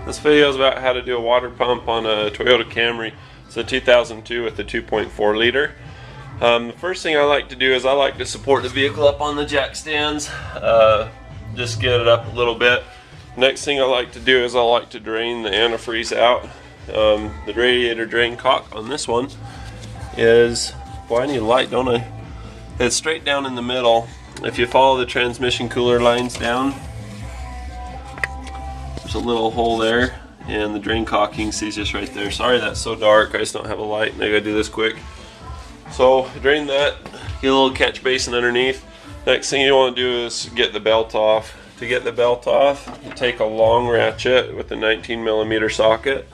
This video is about how to do a water pump on a Toyota Camry. It's a 2002 with a 2.4 liter. The first thing I like to do is I like to support the vehicle up on the jack stands. Just get it up a little bit. Next thing I like to do is I like to drain the antifreeze out. The radiator drain cock on this one is, boy, I need a light, don't I? It's straight down in the middle. If you follow the transmission cooler lines down, there's a little hole there, and the drain cocking sees just right there. Sorry that's so dark, I just don't have a light and I gotta do this quick. So drain that, get a little catch basin underneath. Next thing you want to do is get the belt off. To get the belt off, you take a long ratchet with a 19mm socket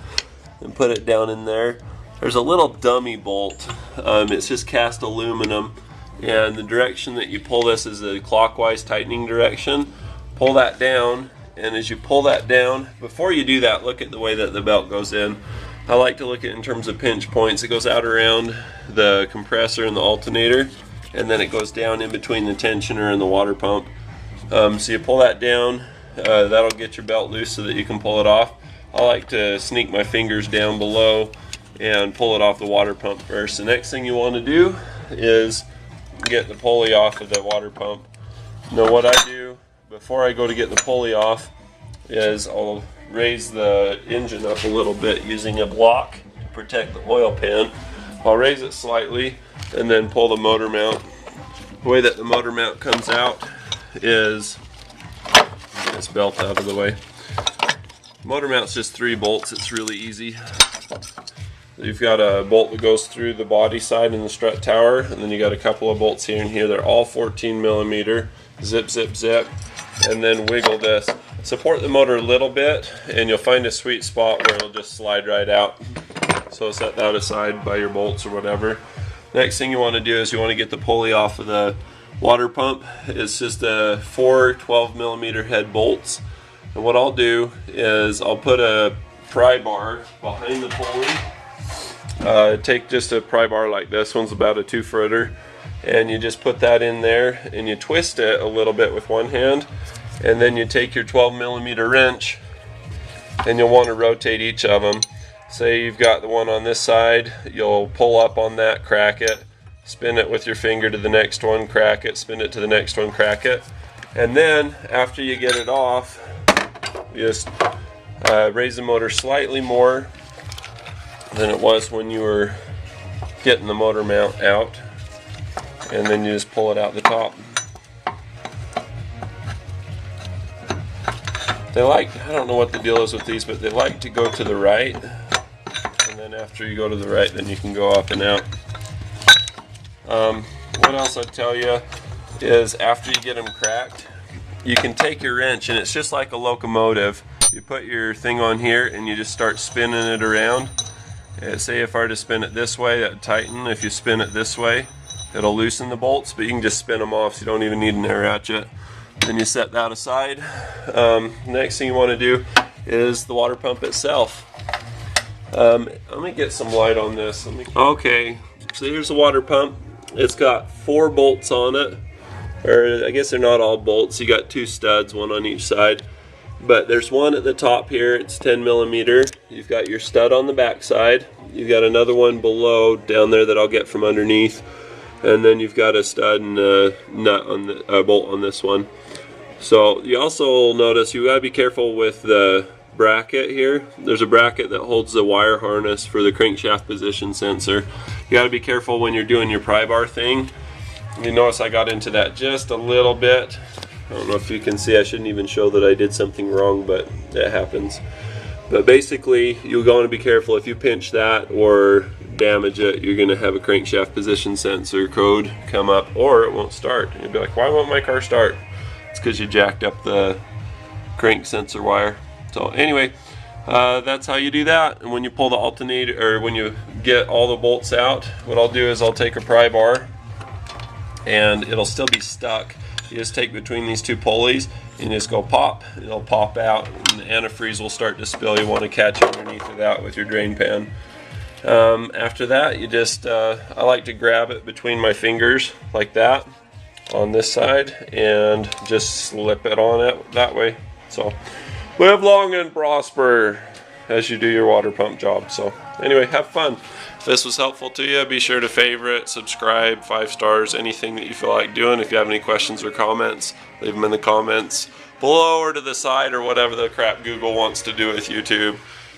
and put it down in there. There's a little dummy bolt. It's just cast aluminum, and the direction that you pull this is a clockwise tightening direction. Pull that down, and as you pull that down, before you do that, look at the way that the belt goes in. I like to look at it in terms of pinch points. It goes out around the compressor and the alternator, and then it goes down in between the tensioner and the water pump. So you pull that down, that'll get your belt loose so that you can pull it off. I like to sneak my fingers down below and pull it off the water pump first. The next thing you want to do is get the pulley off of the water pump. Now what I do before I go to get the pulley off is I'll raise the engine up a little bit using a block to protect the oil pan. I'll raise it slightly and then pull the motor mount. The way that the motor mount comes out is, get this belt out of the way. Motor mount's just 3 bolts, it's really easy. You've got a bolt that goes through the body side and the strut tower, and then you got a couple of bolts here and here. They're all 14mm. Zip, zip, zip, and then wiggle this. Support the motor a little bit, and you'll find a sweet spot where it'll just slide right out. So set that aside by your bolts or whatever. Next thing you want to do is you want to get the pulley off of the water pump. It's just 4 12mm head bolts. And what I'll do is I'll put a pry bar behind the pulley. Take just a pry bar like this one's about a 2-footer, and you just put that in there and you twist it a little bit with one hand, and then you take your 12mm wrench and you'll want to rotate each of them. Say you've got the one on this side, you'll pull up on that, crack it, spin it with your finger to the next one, crack it, spin it to the next one, crack it, and then after you get it off, you just raise the motor slightly more than it was when you were getting the motor mount out, and then you just pull it out the top. They like, I don't know what the deal is with these, but they like to go to the right, and then after you go to the right, then you can go up and out. What else I'd tell you is after you get them cracked, you can take your wrench, and it's just like a locomotive. You put your thing on here and you just start spinning it around. Say if I were to spin it this way, that'd tighten. If you spin it this way, it'll loosen the bolts, but you can just spin them off, so you don't even need an air ratchet. Then you set that aside. Next thing you want to do is the water pump itself. Let me get some light on this. Okay, so here's the water pump. It's got 4 bolts on it, or I guess they're not all bolts. You got 2 studs, one on each side. But there's one at the top here, it's 10mm. You've got your stud on the back side. You've got another one below down there that I'll get from underneath. And then you've got a stud and a nut on the bolt on this one. So you also notice you gotta be careful with the bracket here. There's a bracket that holds the wire harness for the crankshaft position sensor. You gotta be careful when you're doing your pry bar thing. You notice I got into that just a little bit. I don't know if you can see, I shouldn't even show that I did something wrong, but it happens. But basically, you're going to be careful. If you pinch that or damage it, you're going to have a crankshaft position sensor code come up, or it won't start. You'll be like, why won't my car start? It's because you jacked up the crank sensor wire. So anyway, that's how you do that. And when you pull the alternator, or when you get all the bolts out, what I'll do is I'll take a pry bar, and it'll still be stuck. You just take between these 2 pulleys and just go pop. It'll pop out and the antifreeze will start to spill. You want to catch underneath of that with your drain pan. After that, you just, I like to grab it between my fingers like that on this side and just slip it on it that way. So live long and prosper as you do your water pump job. So anyway, have fun. If this was helpful to you, be sure to favorite, subscribe, 5 stars, anything that you feel like doing. If you have any questions or comments, leave them in the comments below or to the side or whatever the crap Google wants to do with YouTube.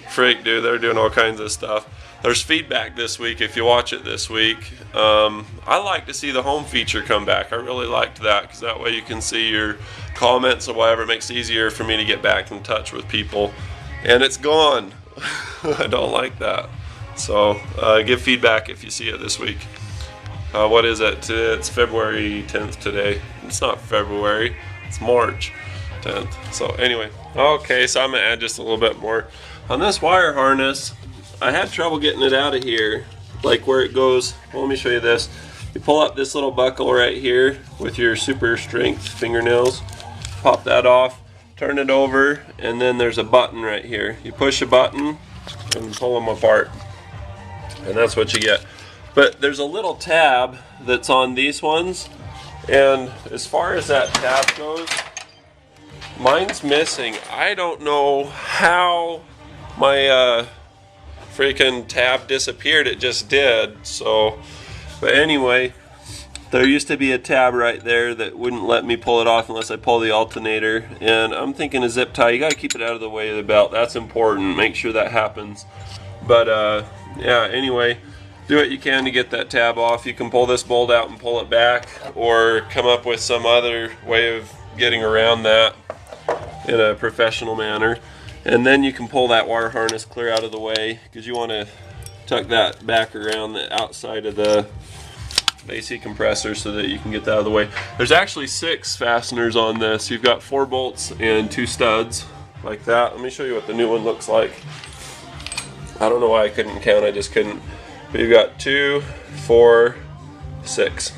Freak, dude, they're doing all kinds of stuff. There's feedback this week if you watch it this week. I like to see the home feature come back. I really liked that because that way you can see your comments or whatever. It makes it easier for me to get back in touch with people. And it's gone. I don't like that. So give feedback if you see it this week. What is it? It's February 10th today. It's not February, it's March 10th. So anyway, okay, so I'm gonna add just a little bit more. On this wire harness, I had trouble getting it out of here, like where it goes. Well, let me show you this. You pull up this little buckle right here with your super strength fingernails, pop that off, turn it over, and then there's a button right here. You push a button and pull them apart, and that's what you get. But there's a little tab that's on these ones, and as far as that tab goes, mine's missing. I don't know how my freaking tab disappeared. It just did. So, but anyway, there used to be a tab right there that wouldn't let me pull it off unless I pull the alternator, and I'm thinking a zip tie. You got to keep it out of the way of the belt. That's important. Make sure that happens. But yeah, anyway, do what you can to get that tab off. You can pull this bolt out and pull it back, or come up with some other way of getting around that in a professional manner. And then you can pull that wire harness clear out of the way, because you want to tuck that back around the outside of the AC compressor so that you can get that out of the way. There's actually 6 fasteners on this. You've got 4 bolts and 2 studs like that. Let me show you what the new one looks like. I don't know why I couldn't count, I just couldn't. But you've got 2, 4, 6.